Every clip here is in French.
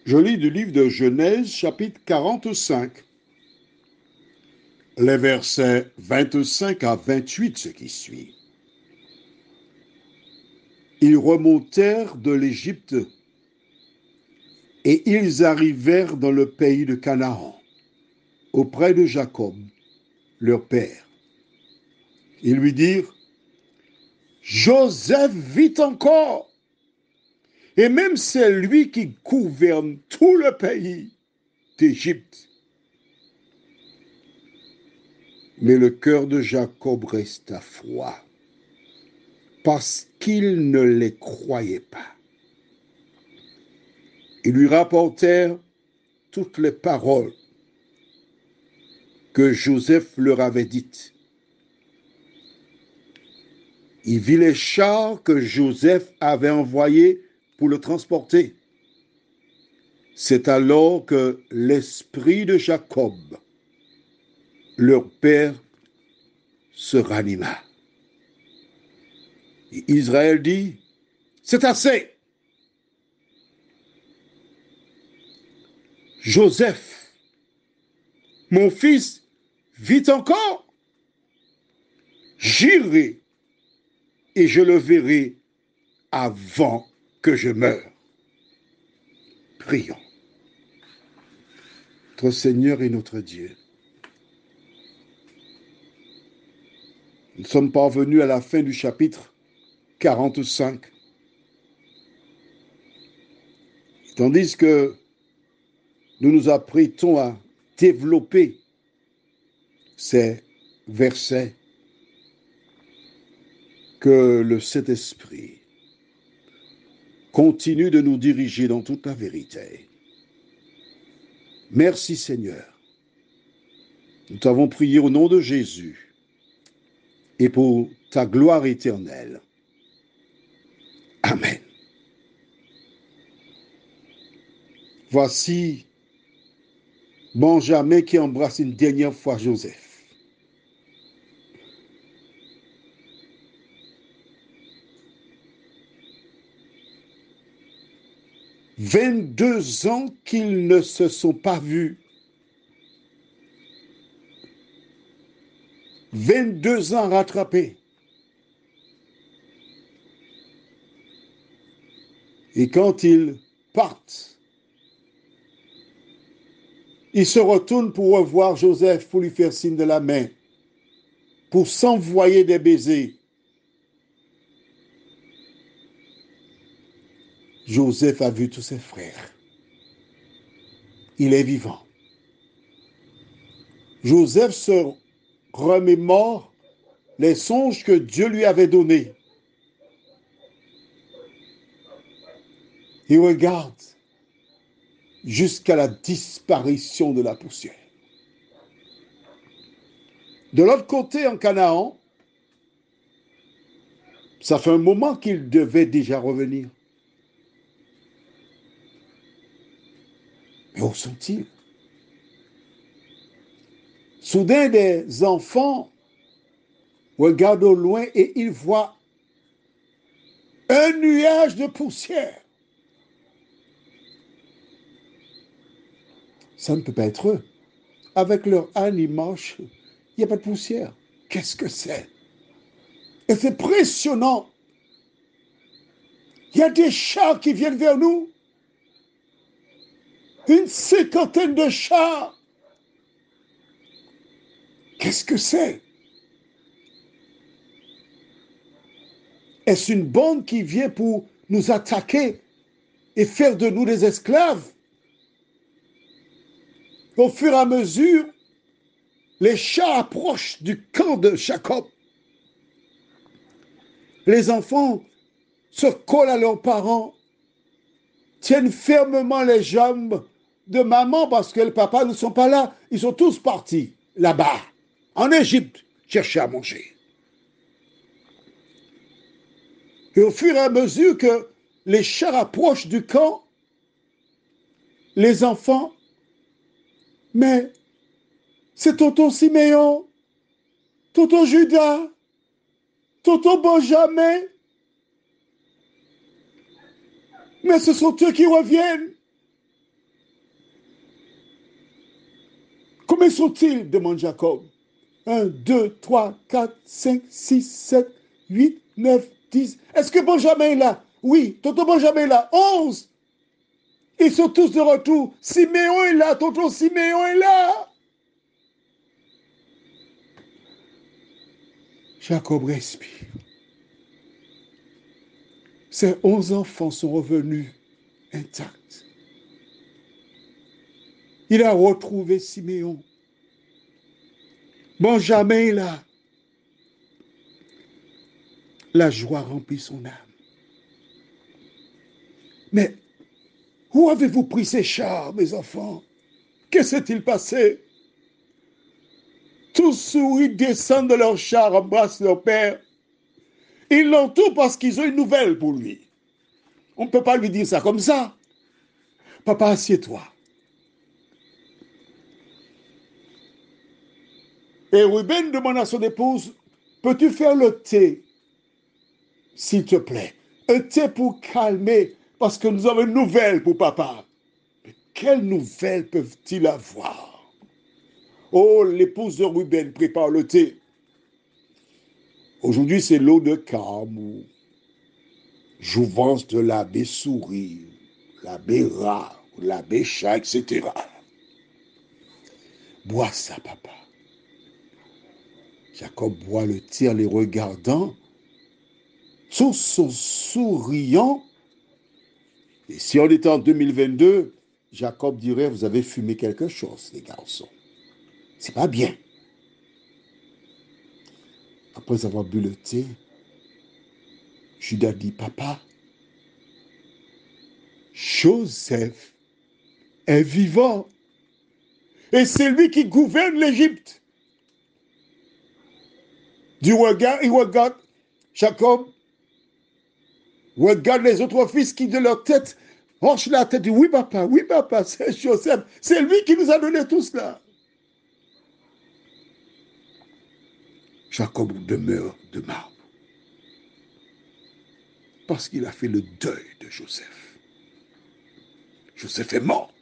Je lis du livre de Genèse, chapitre 45, les versets 25 à 28, ce qui suit. Ils remontèrent de l'Égypte et ils arrivèrent dans le pays de Canaan, auprès de Jacob, leur père. Ils lui dirent: Joseph vit encore, et même c'est lui qui gouverne tout le pays d'Égypte. Mais le cœur de Jacob resta froid, parce qu'il ne les croyait pas. Ils lui rapportèrent toutes les paroles que Joseph leur avait dites. Il vit les chars que Joseph avait envoyés pour le transporter. C'est alors que l'esprit de Jacob, leur père, se ranima. Et Israël dit: c'est assez. Joseph, mon fils, vit encore. J'irai et je le verrai avant que je meure. Prions. Notre Seigneur et notre Dieu, nous sommes parvenus à la fin du chapitre 45. Tandis que nous nous apprêtons à développer ces versets, que le Saint-Esprit continue de nous diriger dans toute la vérité. Merci Seigneur. Nous t'avons prié au nom de Jésus et pour ta gloire éternelle. Amen. Voici Benjamin qui embrasse une dernière fois Joseph. « 22 ans qu'ils ne se sont pas vus. 22 ans rattrapés. Et quand ils partent, ils se retournent pour revoir Joseph, pour lui faire signe de la main, pour s'envoyer des baisers. Joseph a vu tous ses frères. Il est vivant. Joseph se remémore les songes que Dieu lui avait donnés. Il regarde jusqu'à la disparition de la poussière. De l'autre côté, en Canaan, ça fait un moment qu'il devait déjà revenir. Mais où sont-ils? Soudain, des enfants regardent au loin et ils voient un nuage de poussière. Ça ne peut pas être eux. Avec leur âne, ils marchent, il n'y a pas de poussière. Qu'est-ce que c'est? Et c'est impressionnant. Il y a des chars qui viennent vers nous. Une 50aine de chars. Qu'est-ce que c'est? Est-ce une bande qui vient pour nous attaquer et faire de nous des esclaves? Au fur et à mesure, les chars approchent du camp de Jacob. Les enfants se collent à leurs parents, tiennent fermement les jambes de maman parce que le papa ne sont pas là. Ils sont tous partis là-bas, en Égypte, chercher à manger. Et au fur et à mesure que les chars approchent du camp, les enfants: mais c'est tonton Siméon, tonton Judas, tonton Benjamin. Mais ce sont eux qui reviennent. Combien sont-ils? Demande Jacob. 1, 2, 3, 4, 5, 6, 7, 8, 9, 10. Est-ce que Benjamin est là? Oui, tonton Benjamin est là. 11. Ils sont tous de retour. Siméon est là, tonton Siméon est là. Jacob respire. Ses 11 enfants sont revenus intacts. Il a retrouvé Siméon. Benjamin est là. La joie remplit son âme. Mais où avez-vous pris ces chars, mes enfants? Que s'est-il passé? Tous souris, descendent de leur char, embrassent leur père. Ils l'entourent parce qu'ils ont une nouvelle pour lui. On ne peut pas lui dire ça comme ça. Papa, assieds-toi. Et Ruben demande à son épouse, peux-tu faire le thé, s'il te plaît? Un thé pour calmer, parce que nous avons une nouvelle pour papa. Mais quelle nouvelle peuvent-ils avoir? Oh, l'épouse de Ruben prépare le thé. Aujourd'hui, c'est l'eau de Carme ou jouvence de l'abbé souris, l'abbé rat, l'abbé chat, etc. Bois ça, papa. Jacob boit le thé en les regardant. Tous sont souriants. Et si on était en 2022, Jacob dirait, vous avez fumé quelque chose, les garçons. C'est pas bien. Après avoir bu le thé, Judas dit, papa, Joseph est vivant. Et c'est lui qui gouverne l'Égypte. Du regard, il regarde Jacob, regarde les autres fils qui de leur tête hochent la tête, dit oui papa, c'est Joseph. C'est lui qui nous a donné tout cela. Jacob demeure de marbre. Parce qu'il a fait le deuil de Joseph. Joseph est mort.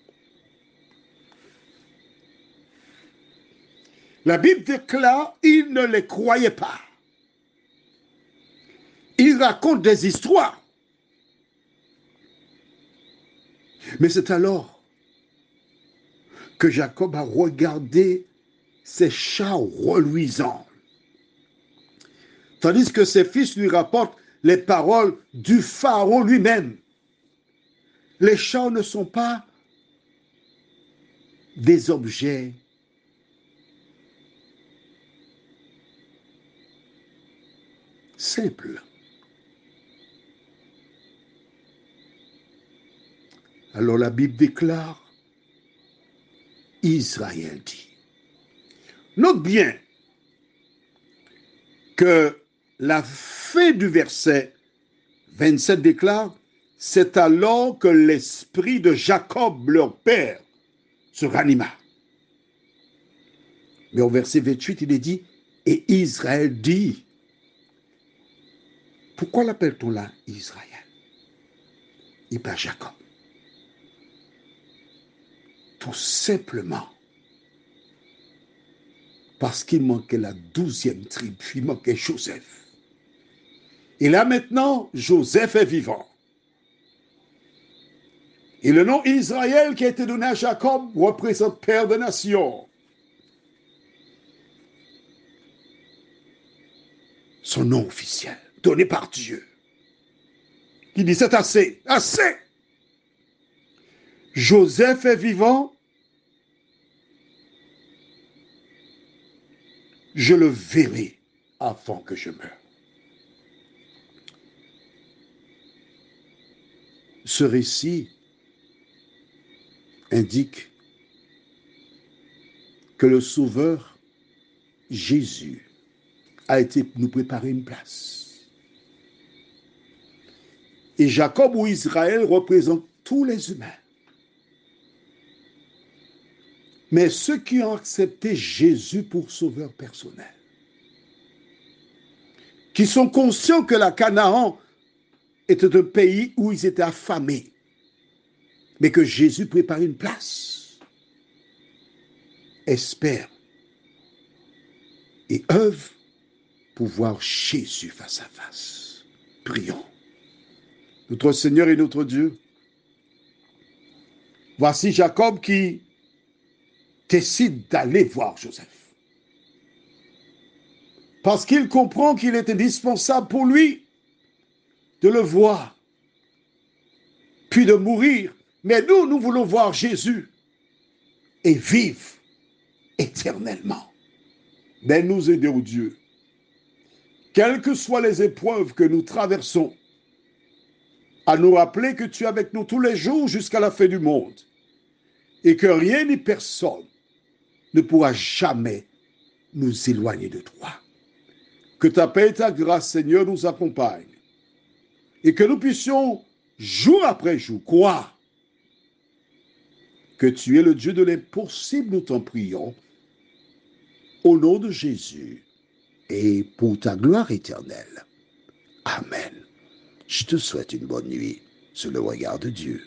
La Bible déclare, il ne les croyait pas. Il raconte des histoires. Mais c'est alors que Jacob a regardé ses chars reluisants. Tandis que ses fils lui rapportent les paroles du pharaon lui-même. Les chars ne sont pas des objets simples. Alors la Bible déclare, Israël dit. Note bien que la fin du verset 27 déclare, c'est alors que l'esprit de Jacob, leur père, se ranima. Mais au verset 28, il est dit, et Israël dit. Pourquoi l'appelle-t-on là Israël? Et pas Jacob. Tout simplement parce qu'il manquait la 12e tribu, il manquait Joseph. Et là maintenant, Joseph est vivant. Et le nom Israël qui a été donné à Jacob représente père de nation. Son nom officiel, donné par Dieu. Il dit c'est assez, assez. Joseph est vivant. Je le verrai avant que je meure. Ce récit indique que le Sauveur, Jésus, a été nous préparer une place. Et Jacob ou Israël représente tous les humains. Mais ceux qui ont accepté Jésus pour sauveur personnel, qui sont conscients que la Canaan était un pays où ils étaient affamés, mais que Jésus préparait une place. espère et œuvre pour voir Jésus face à face. Prions. Notre Seigneur et notre Dieu, voici Jacob qui décide d'aller voir Joseph. Parce qu'il comprend qu'il est indispensable pour lui de le voir, puis de mourir. Mais nous, nous voulons voir Jésus et vivre éternellement. Mais nous aidons Dieu. Quelles que soient les épreuves que nous traversons, à nous rappeler que tu es avec nous tous les jours jusqu'à la fin du monde et que rien ni personne ne pourra jamais nous éloigner de toi. Que ta paix et ta grâce, Seigneur, nous accompagnent et que nous puissions, jour après jour, croire que tu es le Dieu de l'impossible, nous t'en prions, au nom de Jésus et pour ta gloire éternelle. Amen. Je te souhaite une bonne nuit sous le regard de Dieu.